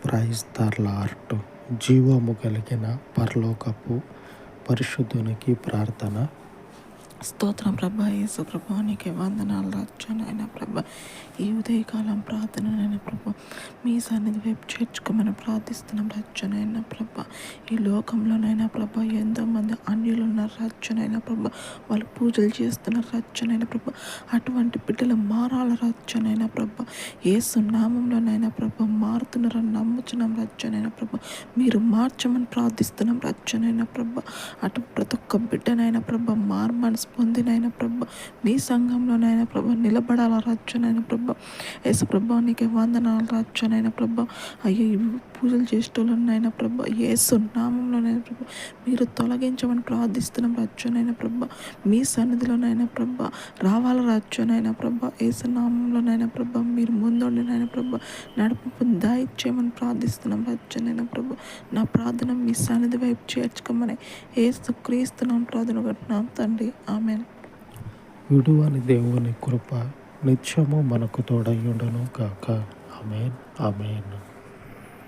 Praise the lord. జీవము కలిగిన పరలోకపు పరిశుద్ధునికి ప్రార్థన. స్తోత్రం ప్రభా. యేసు ప్రభా నీకే వందనాలు రచ్చనైనా ప్రభా. ఈ ఉదయకాలం ప్రార్థనైనా ప్రభా మీ సన్నిధి వైపు చేర్చుకోమని ప్రార్థిస్తున్నాం రచ్చనైనా ప్రభా. ఈ లోకంలోనైనా ప్రభా ఎంతోమంది అన్యులు ఉన్నారు రచ్చనైనా ప్రభా. వాళ్ళు పూజలు చేస్తున్నారు రచ్చనైనా ప్రభా. అటువంటి బిడ్డలు మారాల రచ్చనైనా ప్రభా. యేసు నామంలోనైనా ప్రభా మారుతున్నారని నమ్ముచున్నాం రచ్చనైనా ప్రభా. మీరు మార్చమని ప్రార్థిస్తున్నాం రచ్చనైనా ప్రభా. అటు ప్రతి ఒక్క బిడ్డనైనా ప్రభా మారు మనసు పొందినైనా ప్రభా మీ సంఘంలోనైనా ప్రభా నిలబడాల రచ్చనైనా ప్రభా. యేసు ప్రభా నీకే వందనాలు రచ్చనైనా ప్రభా. అయ్యో పూజలు చేసేటోళ్ళనైనా ప్రభా యేసు నామంలోనైనా ప్రభా మీరు తొలగించమని ప్రార్థిస్తున్నాం రచ్చనైనా ప్రభా. మీ సన్నిధిలోనైనా ప్రభా రావాల రచ్చనైనా ప్రభా. యేసు నామంలోనైనా ప్రభా మీరు ముందుండినైనా ప్రభా నడుపు దాయిచ్చేయమని ప్రార్థిస్తున్నాం రచ్చనైనా ప్రభా. నా ప్రార్థన మీ సన్నిధి వైపు చేర్చుకోమని యేసు క్రీస్తున్నాం ప్రార్థన కట్టినాం తండ్రి. ఆమేన్. విడువని దేవుని కృప నిత్యము మనకు తోడయ్యుండును గాక. ఆమేన్. ఆమేన్.